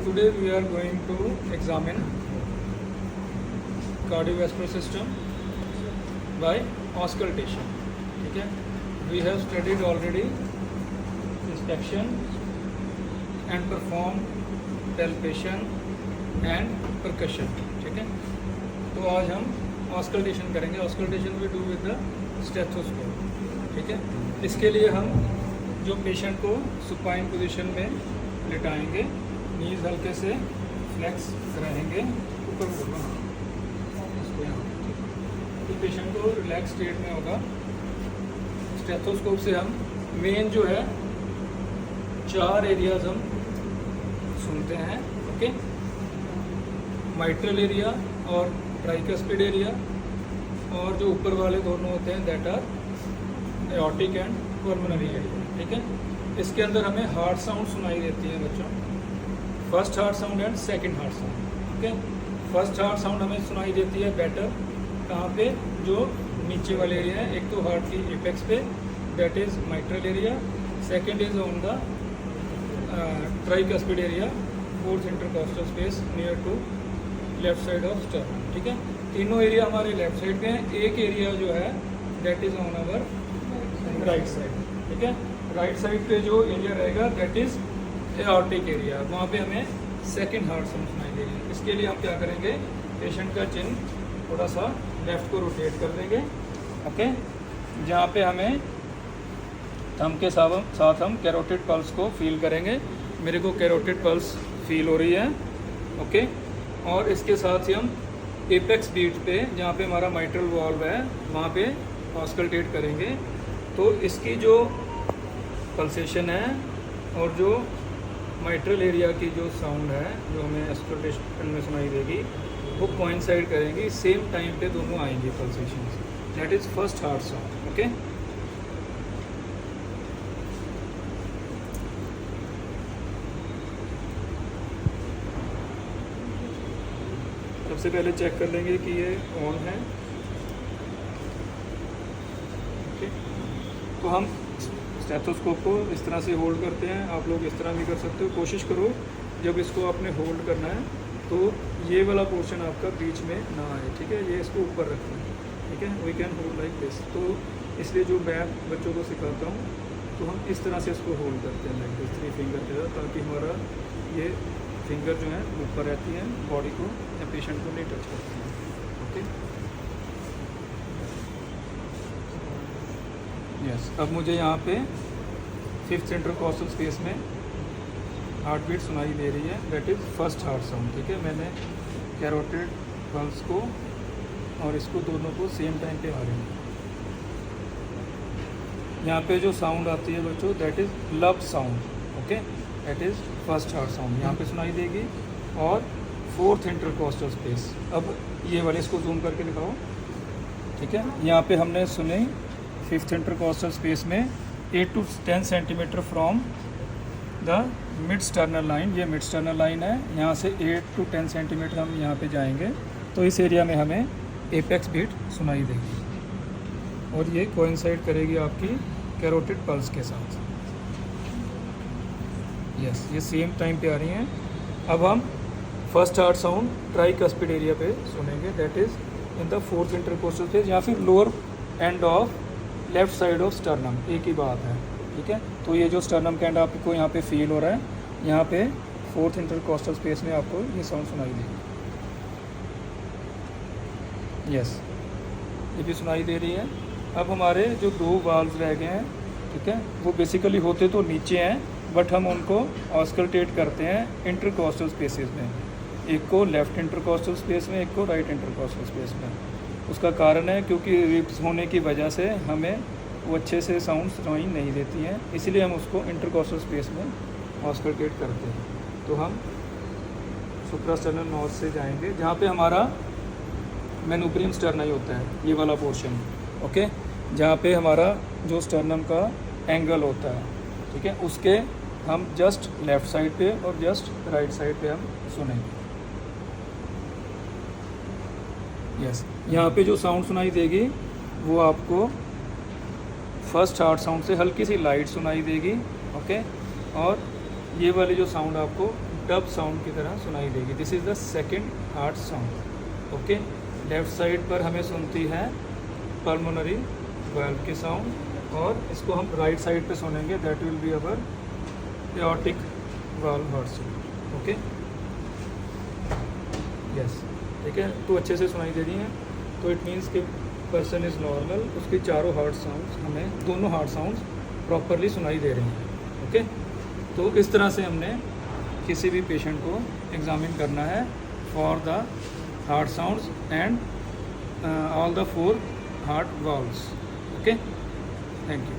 Today we are going to examine cardiovascular system by auscultation. ठीक है, we have studied already inspection and perform palpation and percussion. ठीक है, तो आज हम auscultation करेंगे. Auscultation we do with the stethoscope. ठीक है, इसके लिए हम जो पेशेंट को सुपाइन पोजीशन में लिटाएंगे, नीज हल्के से फ्लेक्स रहेंगे, ऊपर बोलना इसको यहाँ, तो पेशेंट को रिलैक्स स्टेट में होगा. स्टेथोस्कोप से हम मेन जो है 4 एरियाज हम सुनते हैं. ओके, माइट्रल एरिया और ट्राइकस्पिड एरिया, और जो ऊपर वाले दोनों होते हैं that are aortic and pulmonary area. ठीक है, इसके अंदर हमें हार्ट साउंड सुनाई देती है बच्चों, first heart sound and second heart sound. Okay, first heart sound हमें सुनाई देती है बेटर कहाँ पे, जो नीचे वाले एरिया है. एक तो हार्ट की एपेक्स पे, that is mitral area. Second is on the tricuspid area, fourth intercostal space near to left side of sternum. ठीक है, तीनों एरिया हमारे लेफ्ट साइड पे हैं. एक एरिया जो है that is on our right side. ठीक है, राइट साइड पे जो एरिया रहेगा दैट इज एओर्टिक एरिया, वहाँ पे हमें सेकंड हार्ट साउंड सुनाई देगी. इसके लिए हम क्या करेंगे, पेशेंट का चिन थोड़ा सा लेफ्ट को रोटेट कर देंगे. ओके, जहाँ पे हमें थंब के साथ हम कैरोटिड पल्स को फील करेंगे. मेरे को कैरोटिड पल्स फील हो रही है. ओके, और इसके साथ ही हम एपेक्स बीट पे, जहाँ पे हमारा माइट्रल वाल्व है, वहाँ पे ऑस्कल्टेट करेंगे. तो इसकी जो पल्सेशन है और जो माइट्रल एरिया की जो साउंड है जो हमें ऑस्कल्टेशन में सुनाई देगी, वो कोइंसाइड करेंगी, सेम टाइम पे दोनों आएंगे pulsation. That is first heart sound. Okay, सबसे पहले चेक कर लेंगे कि ये ऑन है. ओके, तो हम स्टेथोस्कोप को इस तरह से होल्ड करते हैं. आप लोग इस तरह भी कर सकते हो. कोशिश करो जब इसको आपने होल्ड करना है तो ये वाला पोर्शन आपका बीच में ना आए. ठीक है, ये इसको ऊपर रखना है. ठीक है, we can hold like this. तो इसलिए जो मैं बच्चों को सिखाता हूँ तो हम इस तरह से इसको होल्ड करते हैं लाइक दिस, 3 फिंगर के साथ, ताकि हमारा ये फिंगर जो है ऊपर रहती हैं, बॉडी को या पेशेंट को नहीं टच करती हैं. Okay, yes. अब मुझे यहाँ पे 5th इंटरकॉस्टल स्पेस में हार्ट बीट सुनाई दे रही है, that is first heart sound. ठीक है, मैंने कैरोटिड पल्स को और इसको दोनों को सेम टाइम पे आ रही है. यहाँ पे जो साउंड आती है बच्चों दैट इज़ लब sound. Okay, that is first heart sound, यहाँ पे सुनाई देगी. और 4th इंटरकॉस्टल स्पेस, अब ये वाले इसको जूम करके दिखाओ. ठीक है, यहाँ पे हमने सुनी 5th इंटरकॉस्टल स्पेस में 8 to 10 centimetre from the mid sternal line. ये मिड स्टर्नल लाइन है, यहाँ से 8 to 10 सेंटीमीटर हम यहाँ पे जाएंगे, तो इस एरिया में हमें एपेक्स बीट सुनाई देगी, और ये कोइंसाइड करेगी आपकी कैरोटिड पल्स के साथ. यस, ये सेम टाइम पे आ रही हैं. अब हम first heart sound tricuspid area पे सुनेंगे, that is in the 4th intercostal space, या फिर lower end of left side of sternum. एक ही बात है. ठीक है, तो ये जो स्टर्नम का एंड आपको यहाँ पे फील हो रहा है, यहाँ पे 4th इंटरकॉस्टल स्पेस में आपको ये साउंड सुनाई देगी. यस, ये भी सुनाई दे रही है. अब हमारे जो 2 वाल्व्स रह गए हैं, ठीक है, वो बेसिकली होते तो नीचे हैं, बट हम उनको ऑस्कल्टेट करते हैं इंटरकॉस्टल स्पेसेस में. एक को लेफ्ट इंटरकॉस्टल स्पेस में, एक को राइट इंटरकॉस्टल स्पेस में. उसका कारण है क्योंकि रिब्स होने की वजह से हमें वो अच्छे से साउंड सुनाई नहीं देती हैं, इसलिए हम उसको इंटरकॉस्टल स्पेस में ऑस्कल्टेट करते हैं. तो हम सुप्रास्टर्नल नॉच से जाएंगे, जहाँ पे हमारा मेनुब्रियम स्टर्ना ही होता है, ये वाला पोर्शन. ओके, जहाँ पे हमारा जो स्टर्नम का एंगल होता है, ठीक है, उसके हम जस्ट लेफ़्ट साइड पे और जस्ट राइट साइड पे हम सुनेंगे. यस, यहाँ पे जो साउंड सुनाई देगी वो आपको फर्स्ट हार्ट साउंड से हल्की सी लाइट सुनाई देगी. ओके, और ये वाली जो साउंड आपको डब साउंड की तरह सुनाई देगी। This is the second heart sound. Okay, left side पर हमें सुनती है पल्मोनरी वाल्व की साउंड, और इसको हम राइट साइड पे सुनेंगे, that will be our aortic valve heart sound. Okay, yes, ठीक है। तो अच्छे से सुनाई दे रही हैं, तो इट मीन्स कि पर्सन इज़ नॉर्मल, उसके चारों हार्ट साउंड्स, हमें दोनों हार्ट साउंड्स प्रॉपरली सुनाई दे रही हैं। ओके, तो इस तरह से हमने किसी भी पेशेंट को एग्जामिन करना है for the heart sounds and all the 4 heart valves. Okay, thank you.